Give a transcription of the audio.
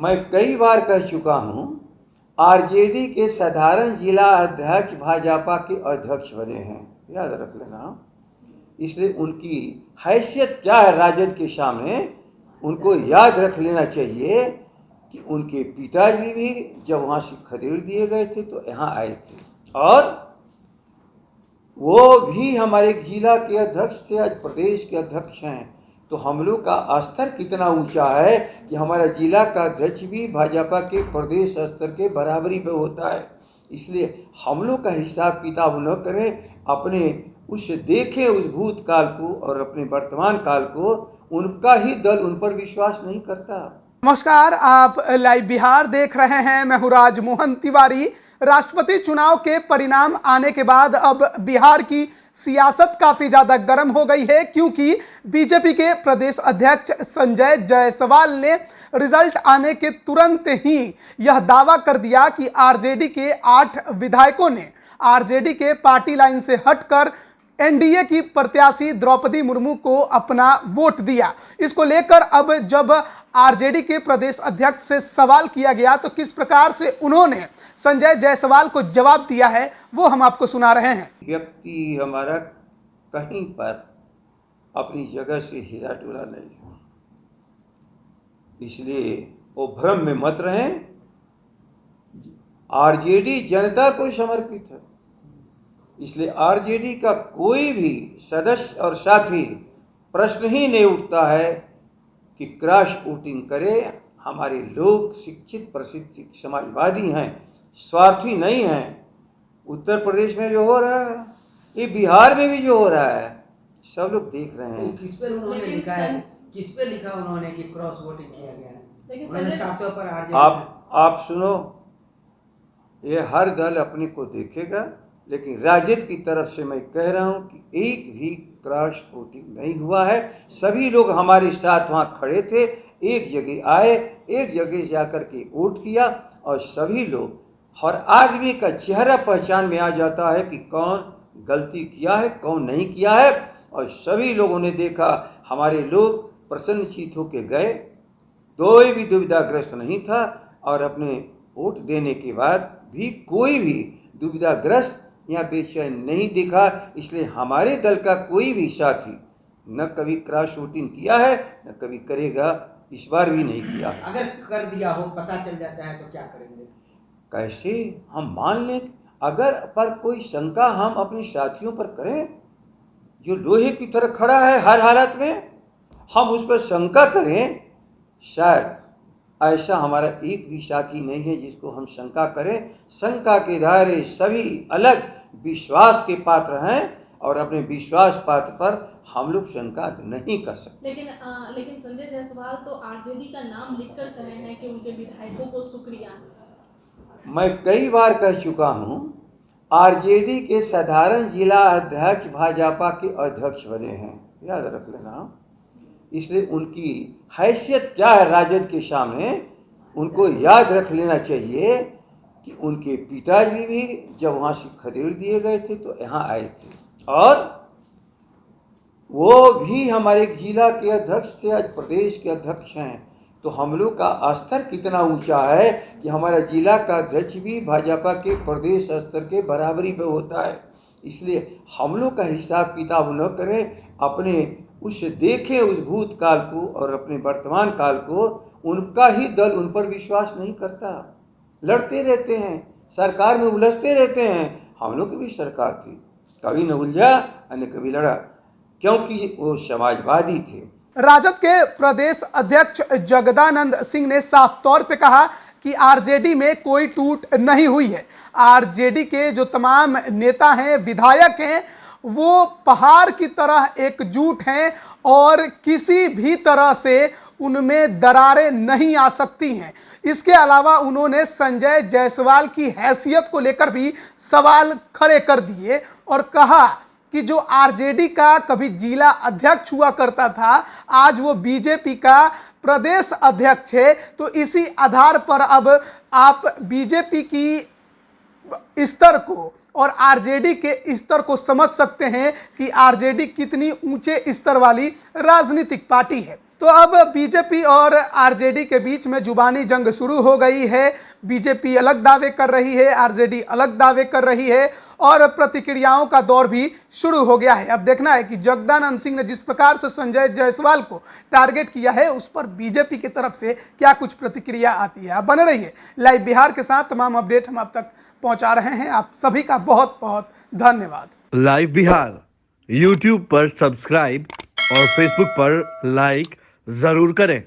मैं कई बार कह चुका हूं, आरजेडी के साधारण जिला अध्यक्ष भाजपा के अध्यक्ष बने हैं, याद रख लेना। इसलिए उनकी हैसियत क्या है राजद के सामने, उनको याद रख लेना चाहिए कि उनके पिताजी भी जब वहाँ से खदेड़ दिए गए थे तो यहाँ आए थे, और वो भी हमारे जिला के अध्यक्ष थे, आज प्रदेश के अध्यक्ष हैं। तो हम लोग का स्तर कितना ऊंचा है कि हमारा जिला का अध्यक्ष भी भाजपा के प्रदेश स्तर के बराबरी पे होता है। इसलिए हम लोग का हिसाब किताब न करें, अपने उस देखें उस भूतकाल को और अपने वर्तमान काल को। उनका ही दल उन पर विश्वास नहीं करता। नमस्कार, आप लाइव बिहार देख रहे हैं। मैं हूं राजमोहन तिवारी। राष्ट्रपति चुनाव के परिणाम आने के बाद अब बिहार की सियासत काफी ज्यादा गर्म हो गई है, क्योंकि बीजेपी के प्रदेश अध्यक्ष संजय जायसवाल ने रिजल्ट आने के तुरंत ही यह दावा कर दिया कि आरजेडी के 8 विधायकों ने आरजेडी के पार्टी लाइन से हटकर एनडीए की प्रत्याशी द्रौपदी मुर्मू को अपना वोट दिया। इसको लेकर अब जब आरजेडी के प्रदेश अध्यक्ष से सवाल किया गया तो किस प्रकार से उन्होंने संजय जायसवाल को जवाब दिया है वो हम आपको सुना रहे हैं। व्यक्ति हमारा कहीं पर अपनी जगह से हिला डुला नहीं हो, इसलिए वो भ्रम में मत रहें। आरजेडी जनता को समर्पित है, इसलिए आरजेडी का कोई भी सदस्य और साथी प्रश्न ही नहीं उठता है कि क्रॉस वोटिंग करे। हमारे लोग शिक्षित प्रशिक्षित समाजवादी हैं, स्वार्थी नहीं हैं। उत्तर प्रदेश में जो हो रहा है, ये बिहार में भी जो हो रहा है, सब लोग देख रहे हैं। किस पर उन्होंने लिखा है, किस पे लिखा उन्होंने कि क्रॉस वोटिंग किया गया है? उन्होंने साफ तौर पर आरजेडी आप सुनो, ये हर दल अपने को देखेगा, लेकिन राजद की तरफ से मैं कह रहा हूं कि एक भी क्रॉस वोटिंग नहीं हुआ है। सभी लोग हमारे साथ वहां खड़े थे, एक जगह आए, एक जगह जाकर के वोट किया, और सभी लोग, हर आदमी का चेहरा पहचान में आ जाता है कि कौन गलती किया है, कौन नहीं किया है। और सभी लोगों ने देखा, हमारे लोग प्रसन्नचित्त होकर गए, कोई भी दुविधाग्रस्त नहीं था, और अपने वोट देने के बाद भी कोई भी दुविधाग्रस्त या बेचैन नहीं दिखा। इसलिए हमारे दल का कोई भी साथी न कभी क्रॉस वोटिंग किया है, न कभी करेगा, इस बार भी नहीं किया है। अगर कर दिया हो, पता चल जाता है तो क्या करेंगे? कैसे हम मान लें? अगर पर कोई शंका हम अपने साथियों पर करें, जो लोहे की तरह खड़ा है हर हालत में, हम उस पर शंका करें, शायद ऐसा हमारा एक भी साथी नहीं है जिसको हम शंका करें। शंका के दायरे सभी अलग विश्वास के पात्र हैं, और अपने विश्वास पात्र पर हम लोग शंका नहीं कर सकते। लेकिन संजय जायसवाल तो आरजेडी का नाम लिखकर कहे हैं कि उनके विधायकों को शुक्रिया। मैं कई बार कह चुका हूं, आरजेडी के साधारण जिला अध्यक्ष भाजपा के अध्यक्ष बने हैं, याद रख लेना। इसलिए उनकी हैसियत क्या है राजद के सामने, उनको याद रख लेना चाहिए कि उनके पिताजी भी जब वहाँ से खदेड़ दिए गए थे तो यहाँ आए थे, और वो भी हमारे जिला के अध्यक्ष थे, आज प्रदेश के अध्यक्ष हैं। तो हम लोग का स्तर कितना ऊंचा है कि हमारा जिला का अध्यक्ष भी भाजपा के प्रदेश स्तर के बराबरी पे होता है। इसलिए हम लोग का हिसाब किताब न करें, अपने उस देखें उस भूतकाल को और अपने वर्तमान काल को। उनका ही दल उन पर विश्वास नहीं करता, लड़ते रहते हैं, सरकार में उलझते रहते हैं। हम लोग की भी सरकार थी, कभी न उलझा और कभी लड़ा, क्योंकि वो समाजवादी थे। राजद के प्रदेश अध्यक्ष जगदानंद सिंह ने साफ तौर पे कहा कि आरजेडी में कोई टूट नहीं हुई है। आरजेडी के जो तमाम नेता हैं, विधायक हैं, वो पहाड़ की तरह एकजुट हैं, और किसी भी तरह से उनमें दरारें नहीं आ सकती हैं। इसके अलावा उन्होंने संजय जायसवाल की हैसियत को लेकर भी सवाल खड़े कर दिए, और कहा कि जो आरजेडी का कभी जिला अध्यक्ष हुआ करता था, आज वो बीजेपी का प्रदेश अध्यक्ष है। तो इसी आधार पर अब आप बीजेपी की स्तर को और आरजेडी के स्तर को समझ सकते हैं कि आरजेडी कितनी ऊंचे स्तर वाली राजनीतिक पार्टी है। तो अब बीजेपी और आरजेडी के बीच में जुबानी जंग शुरू हो गई है। बीजेपी अलग दावे कर रही है, आरजेडी अलग दावे कर रही है और प्रतिक्रियाओं का दौर भी शुरू हो गया है। अब देखना है कि जगदानंद सिंह ने जिस प्रकार से संजय जायसवाल को टारगेट किया है उस पर बीजेपी की तरफ से क्या कुछ प्रतिक्रिया आती है। आप बने रहिए लाइव बिहार के साथ, तमाम अपडेट हम आप तक पहुंचा रहे हैं। आप सभी का बहुत बहुत धन्यवाद। लाइव बिहार यूट्यूब पर सब्सक्राइब और फेसबुक पर लाइक जरूर करें।